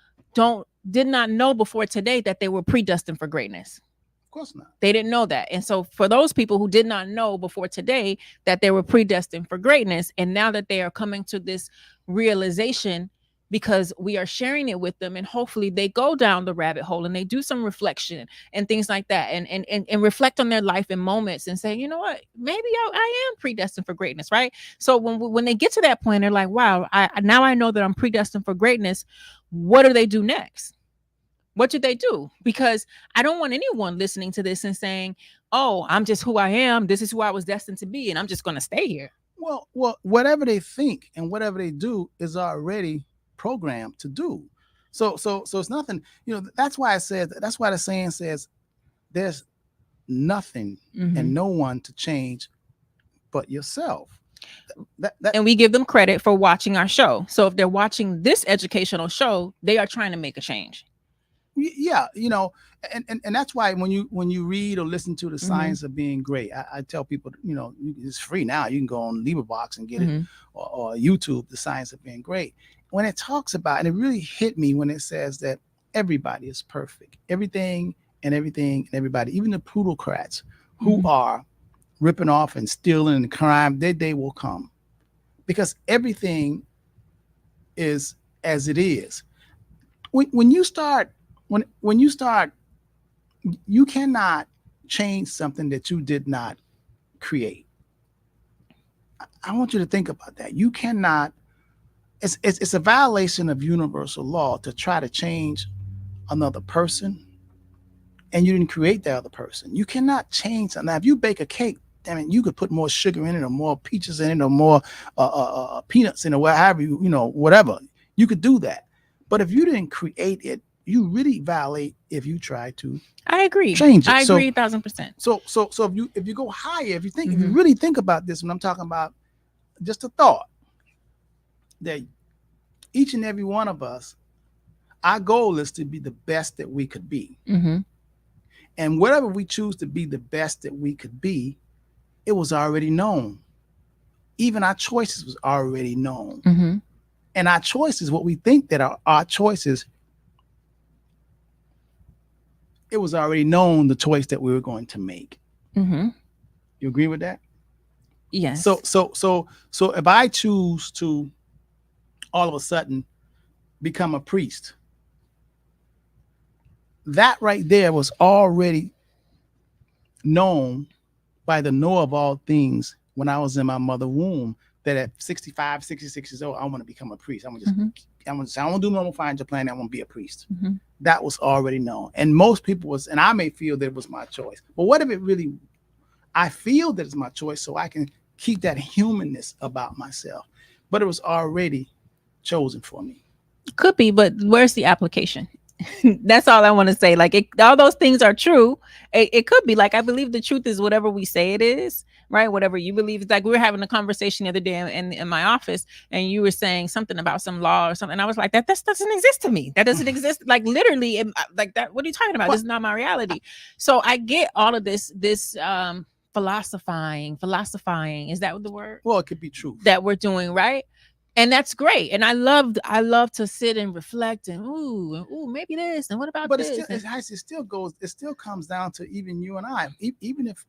did not know before today that they were predestined for greatness. Of course not. They didn't know that. And so for those people who did not know before today that they were predestined for greatness, and now that they are coming to this realization, because we are sharing it with them, and hopefully they go down the rabbit hole and they do some reflection and things like that, and reflect on their life in moments and say, you know what, maybe I am predestined for greatness, right? So when they get to that point, they're like, wow, now I know that I'm predestined for greatness. What do they do next? What should they do? Because I don't want anyone listening to this and saying, oh, I'm just who I am. This is who I was destined to be, and I'm just going to stay here. Well, whatever they think and whatever they do is already programmed to do. So it's nothing. That's why I said. That's why the saying says, "There's nothing Hmm. and no one to change but yourself." That And we give them credit for watching our show. So if they're watching this educational show, they are trying to make a change. Yeah, and that's why when you read or listen to the Hmm. science of being great, I tell people, it's free now. You can go on LibreBox and get it, Hmm. or YouTube, the science of being great. When it talks about, and it really hit me when it says that everybody is perfect, everything and everybody, even the plutocrats who Hmm. are ripping off and stealing and crime, their day will come, because everything is as it is. When you start, when you start, you cannot change something that you did not create. I want you to think about that. You cannot. It's a violation of universal law to try to change another person, and you didn't create the other person. You cannot change something. Now, if you bake a cake, I mean, you could put more sugar in it, or more peaches in it, or more peanuts in it, whatever whatever. You could do that. But if you didn't create it, you really violate if you try to I agree. change it. I So agree 1,000%. so if you go higher, if you Hmm. really think about this, when I'm talking about just a thought, that each and every one of us, our goal is to be the best that we could be. Hmm. And whatever we choose to be the best that we could be, it was already known. Even our choices was already known. Hmm. And our choices, what we think that are our choices, it was already known the choice that we were going to make. Hmm. You agree with that? So Yes. so so so if I choose to all of a sudden become a priest, that right there was already known by the know of all things when I was in my mother womb, that at 65, 66 years old, I want to become a priest. Hmm. I want to do normal find your plan. I want to be a priest. Hmm. That was already known. And most people was, and I may feel that it was my choice. But what if it really, I feel that it's my choice so I can keep that humanness about myself. But it was already chosen for me. Could be, but where's the application? That's all I want to say. Like, all those things are true. It could be, like, I believe the truth is whatever we say it is, right? Whatever you believe. It's like we were having a conversation the other day in my office, and you were saying something about some law or something. And I was like, that doesn't exist to me. That doesn't exist. Like, literally, like that. What are you talking about? This But is not my reality. So I get all of this philosophizing. Is that the word well, it could be truth. that we're doing, right? And that's great. And I love to sit and reflect and ooh, maybe this and what about But this? And it still goes, it still comes down to even you and I. Even if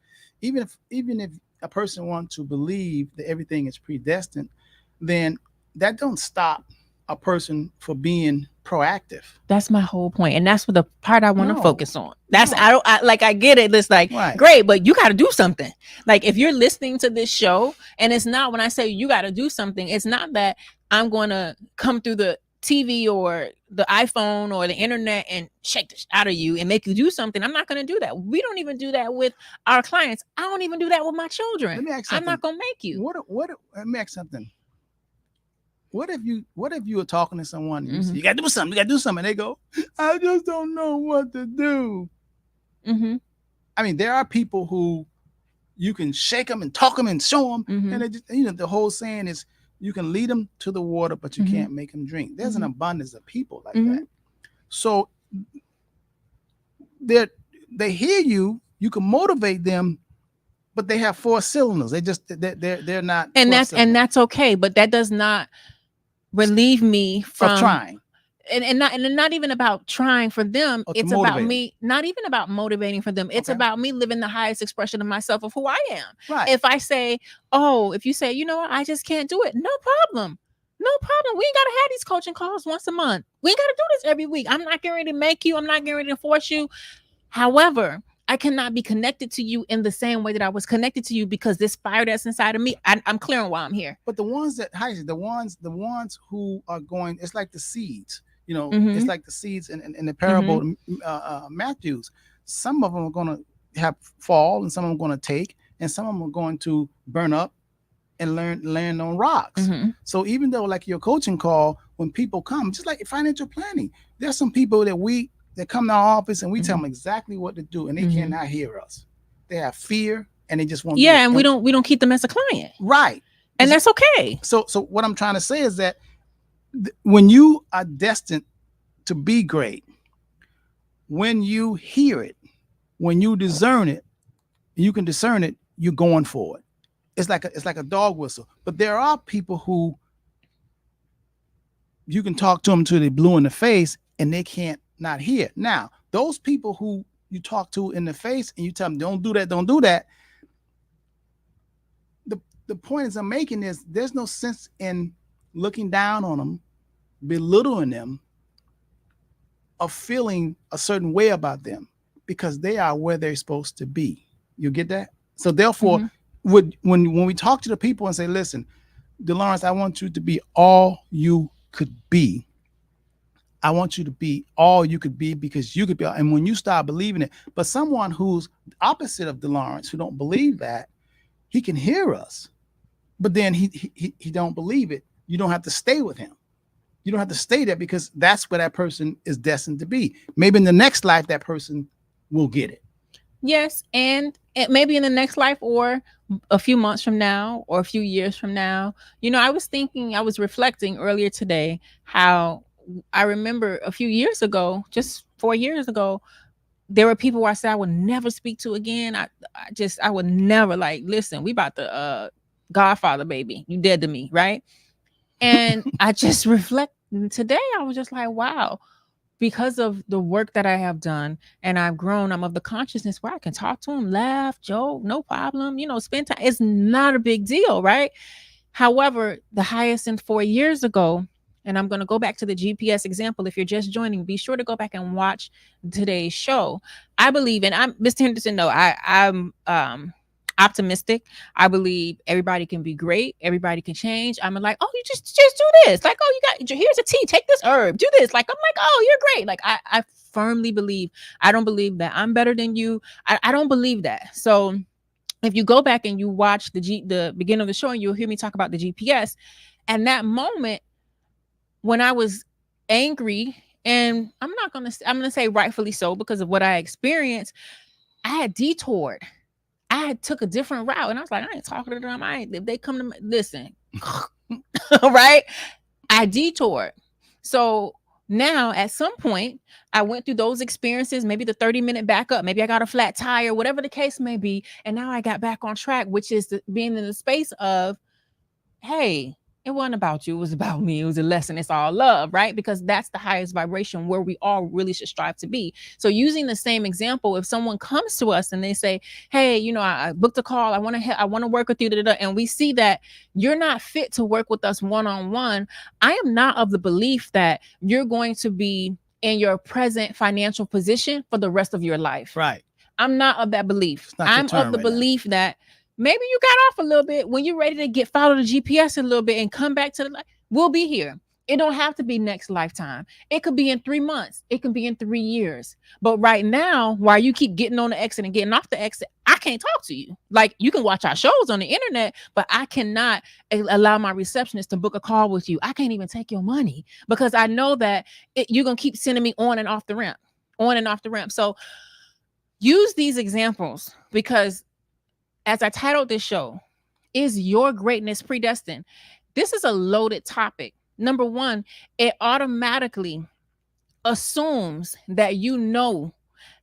a person wants to believe that everything is predestined, then that don't stop a person for being proactive. that's my whole point. And that's what the part I want to No, focus on. That's no, I get it. It's like right. great, but you gotta do something. Like if you're listening to this show, and it's not when I say you gotta do something, it's not that I'm gonna come through the TV or the iPhone or the internet and shake the out of you and make you do something. I'm not going to do that. We don't even do that with our clients. I don't even do that with my children. Let me ask I'm something. not going to make you. Let me ask something. What if you were talking to someone and you say, Hmm. you gotta do something, and they go, I just don't know what to do. Hmm. I mean, there are people who you can shake them and talk them and show them, Hmm. and it just, the whole saying is, you can lead them to the water, but you Hmm. can't make them drink. There's an Hmm. abundance of people like Hmm. that. So they they hear you, you can motivate them, but they have four cylinders. They're not And 12 that's cylinder that's okay, but that does not relieve me of from trying and not even about trying for them. or to It's about motivate them. me, not even about motivating for them. It's Okay, about me living the highest expression of myself of who I am. right. If I say, oh, if you say, you know what, I just can't do it, no problem. No problem. We ain't gotta have these coaching calls once a month. We ain't gotta do this every week. I'm not getting ready to make you, I'm not getting ready to force you. However, I cannot be connected to you in the same way that I was connected to you because this fire that's inside of me, I'm clear on why I'm here. But the ones that, the ones who are going, it's like the seeds. It's Mm-hmm. like the seeds in the Mm-hmm. parable, Matthew's. Some of them are going to have fall, and some of them are going to take, and some of them are going to burn up, and learn on rocks. Mhm. So even though like your coaching call, when people come, just like financial planning, there's some people that come to our office and we tell Mhm. them exactly what to do and they Mhm. cannot hear us. They have fear and they just won't do it. Yeah, and we don't keep them as a client, Right. and that's okay. So what I'm trying to say is that when you are destined to be great, when you hear it, when you discern it, you can discern it, you're going for it. It's like a dog whistle. But there are people who you can talk to them till they blue in the face and they can't not hear. Now, those people who you talk to in the face and you tell them don't do that. The the point is I'm making is there's no sense in looking down on them, belittling them, or feeling a certain way about them because they are where they're supposed to be. You get that? So therefore, Mhm. when we talk to the people and say, listen, Delawrence, I want you to be all you could be. I want you to be all you could be because you could be. And when you start believing it, but someone who's opposite of Delawrence, who don't believe that, he can hear us, but then he don't believe it. You don't have to stay with him. You don't have to stay there because that's where that person is destined to be. Maybe in the next life, that person will get it. Yes, and maybe in the next life, or a few months from now, or a few years from now. I was reflecting earlier today how I remember a few years ago, just 4 years ago, there were people where I said I would never speak to again. I would never, like, listen, we about to Godfather, baby, you dead to me, right? And I just reflect today. I was just like, wow, because of the work that I have done and I've grown, I'm of the consciousness where I can talk to him, laugh, joke, no problem, spend time. It's not a big deal, right? However, the Hyacinth 4 years ago, and I'm going to go back to the GPS example. If you're just joining, be sure to go back and watch today's show. I believe, and I'm Mr. Henderson. No, I'm optimistic. I believe everybody can be great. Everybody can change. I'm like, oh, you just do this. Like, oh, you got here's a tea. Take this herb. Do this. Like, I'm like, oh, you're great. Like, I firmly believe. I don't believe that I'm better than you. I don't believe that. So if you go back and you watch the beginning of the show, and you'll hear me talk about the GPS, and that moment when I was angry, and I'm gonna say rightfully so because of what I experienced, I had detoured. I had took a different route, and I was like, I ain't talking to them. I ain't. If they come to me, listen, right? I detoured. So now, at some point, I went through those experiences, maybe the 30-minute backup, maybe I got a flat tire, whatever the case may be. And now I got back on track, which is being in the space of, hey, it wasn't about you. It was about me. It was a lesson. It's all love, right? Because that's the highest vibration where we all really should strive to be. So using the same example, if someone comes to us and they say, hey, I booked a call. I want to work with you. And we see that you're not fit to work with us one-on-one. I am not of the belief that you're going to be in your present financial position for the rest of your life. Right. I'm not of that belief. It's not your I'm turn of the right now. belief that maybe you got off a little bit. When you're ready to follow the GPS a little bit and come back to the life, we'll be here. It don't have to be next lifetime. It could be in 3 months. It can be in 3 years. But right now, while you keep getting on the exit and getting off the exit, I can't talk to you. Like, you can watch our shows on the internet, but I cannot allow my receptionist to book a call with you. I can't even take your money because I know that you're going to keep sending me on and off the ramp, on and off the ramp. So use these examples because, as I titled this show, is your greatness predestined? This is a loaded topic. Number one, it automatically assumes that you know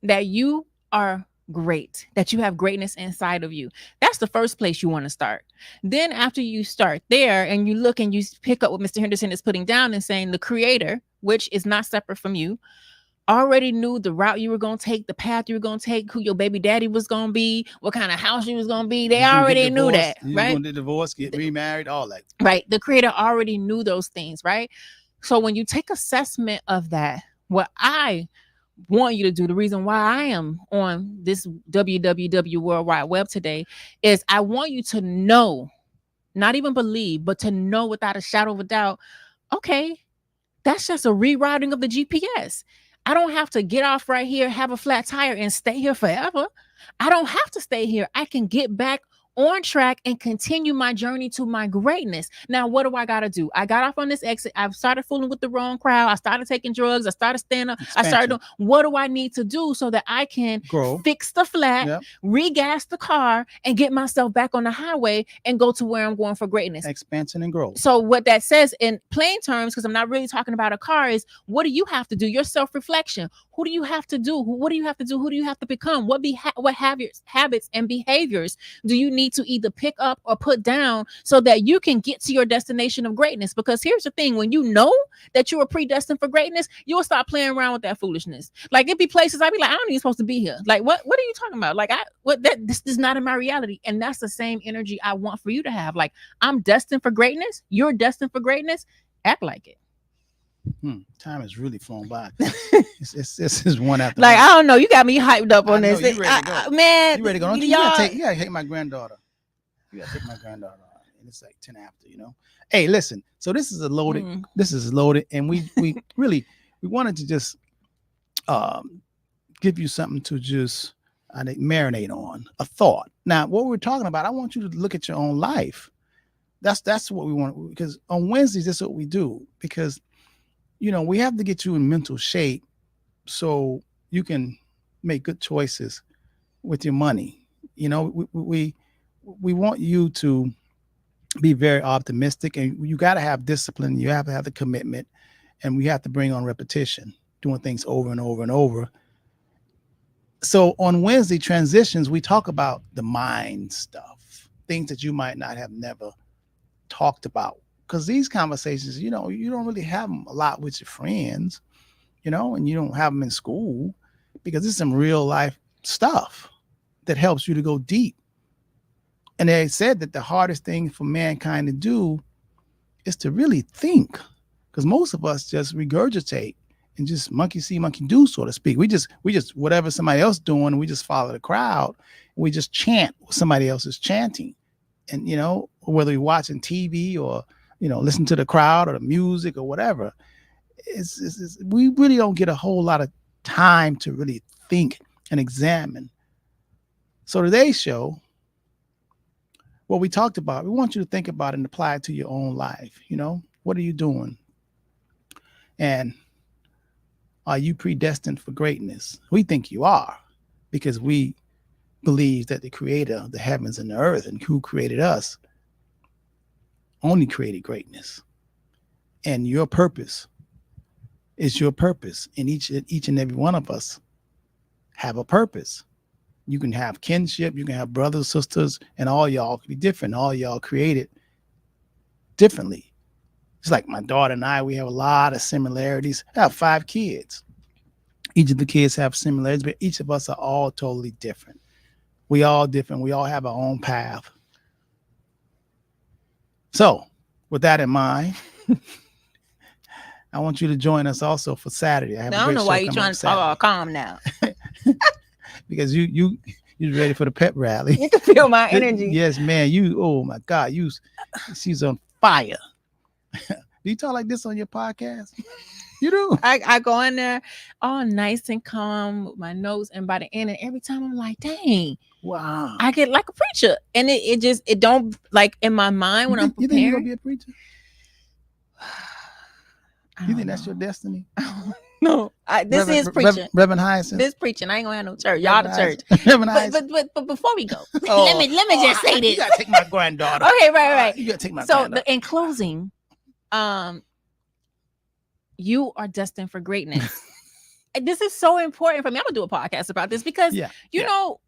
that you are great, that you have greatness inside of you. That's the first place you want to start. Then after you start there and you look and you pick up what Mr. Henderson is putting down and saying the creator, which is not separate from you, already knew the route you were going to take, the path you were going to take, who your baby daddy was going to be, what kind of house you was going to be. They already knew that, You're right? going to divorce, get remarried, all that. Right. The creator already knew those things, right? So when you take assessment of that, what I want you to do, the reason why I am on this www World Wide Web today is I want you to know, not even believe, but to know without a shadow of a doubt, okay, that's just a rerouting of the GPS. I don't have to get off right here, have a flat tire, and stay here forever. I don't have to stay here. I can get back on track and continue my journey to my greatness. Now, what do I got to do? I got off on this exit. I've started fooling with the wrong crowd. I started taking drugs. I started standing up. I started Expansion. doing, what do I need to do so that I can Grow. fix the flat, Yep. regas the car, and get myself back on the highway and go to where I'm going for greatness? Expansion and growth. So what that says in plain terms, because I'm not really talking about a car, is what do you have to do? Your self-reflection. Who do you have to do? What do you have to do? Who do you have to become? What habits and behaviors do you need to either pick up or put down so that you can get to your destination of greatness? Because here's the thing: when you know that you are predestined for greatness, you'll stop playing around with that foolishness. Like it'd be places I'd be like, I don't even supposed to be here. Like what are you talking about? Like this is not in my reality. And that's the same energy I want for you to have. Like, I'm destined for greatness. You're destined for greatness. Act like it. Time has really flown by. This is one after Like, one. I don't know. You got me hyped up on this. You ready to go. Man, You ready to go? Don't you? You gotta take my granddaughter. You gotta take my granddaughter. And it's like 10 after, you know. Hey, listen. So this is a loaded. This is loaded, and we really wanted to just give you something to just I think marinate on, a thought. Now, what we're talking about, I want you to look at your own life. That's what we want, because on Wednesdays, that's what we do. Because, you know, we have to get you in mental shape so you can make good choices with your money. You know, we want you to be very optimistic, and you got to have discipline. You have to have the commitment, and we have to bring on repetition, doing things over and over and over. So on Wednesday transitions, we talk about the mind stuff, things that you might not have never talked about, because these conversations, you know, you don't really have them a lot with your friends, you know, and you don't have them in school, because this is some real life stuff that helps you to go deep. And they said that the hardest thing for mankind to do is to really think, because most of us just regurgitate and just monkey see, monkey do, so to speak. We just whatever somebody else doing, we just follow the crowd. We just chant what somebody else is chanting. And, you know, whether you're watching TV or, you know, listen to the crowd or the music or whatever, we really don't get a whole lot of time to really think and examine. So today's show, what we talked about, we want you to think about it and apply it to your own life. You know, what are you doing? And are you predestined for greatness? We think you are, because we believe that the creator of the heavens and the earth, and who created us, only created greatness. And your purpose is your purpose. And each and every one of us have a purpose. You can have kinship, you can have brothers, sisters, and all y'all can be different. All y'all created differently. It's like my daughter and I, we have a lot of similarities. I have 5 kids. Each of the kids have similarities, but each of us are all totally different. We all different. We all have our own path. So with that in mind, I want you to join us also for Saturday. I don't know why you're trying to talk all calm now. Because you're ready for the pep rally. You can feel my energy. Yes, man. Oh my God, she's on fire. Do you talk like this on your podcast? You do. I go in there all nice and calm with my notes, and by the end, and every time I'm like, dang, wow, I get like a preacher. And it don't, like, in my mind when I'm preparing. You think you're gonna be a preacher? You think that's your destiny? No, this is preaching. Reverend Hyacinth. This preaching. I ain't gonna have no church. Y'all the church. But before we go, let me just say this. You gotta take my granddaughter. Okay, right. You gotta take my granddaughter. granddaughter. So in closing, you are destined for greatness. This is so important for me. I'm gonna do a podcast about this because you know,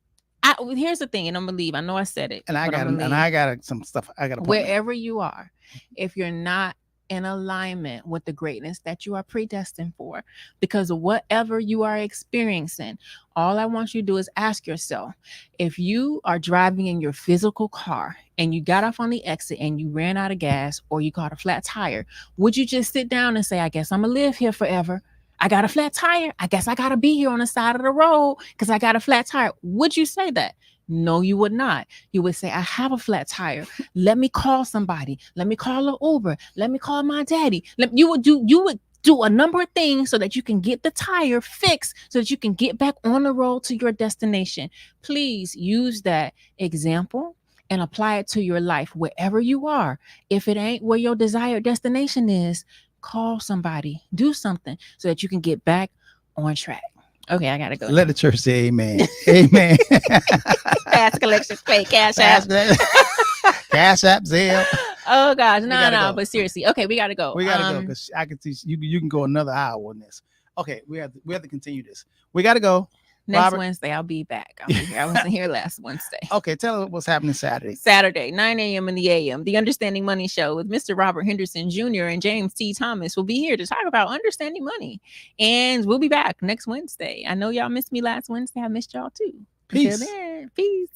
here's the thing, and I'm gonna leave. I know I said it, and I got some stuff. I got to wherever you are, if you're not in alignment with the greatness that you are predestined for, because of whatever you are experiencing, all I want you to do is ask yourself, if you are driving in your physical car and you got off on the exit and you ran out of gas or you caught a flat tire, would you just sit down and say, I guess I'm gonna live here forever? I got a flat tire. I guess I gotta be here on the side of the road because I got a flat tire. Would you say that? No, you would not. You would say, I have a flat tire. Let me call somebody. Let me call an Uber. Let me call my daddy. You would do a number of things so that you can get the tire fixed so that you can get back on the road to your destination. Please use that example and apply it to your life wherever you are. If it ain't where your desired destination is, call somebody, do something so that you can get back on track. Okay, I gotta go. Let the church say amen. Amen. Fast collection, pay cash Fast app. Cash app, Zelle. Oh gosh, no, gotta no, go. but seriously, okay, we gotta go. We gotta go because I can teach you. You can go another hour on this. Okay, we have to continue this. We gotta go. Next Robert. Wednesday, I'll be back. I'll be here. I wasn't here last Wednesday. Okay, tell us what's happening Saturday. Saturday, 9 a.m. in the a.m. The Understanding Money Show with Mr. Robert Henderson Jr. and James T. Thomas will be here to talk about understanding money. And we'll be back next Wednesday. I know y'all missed me last Wednesday. I missed y'all too. Peace. Until then, peace.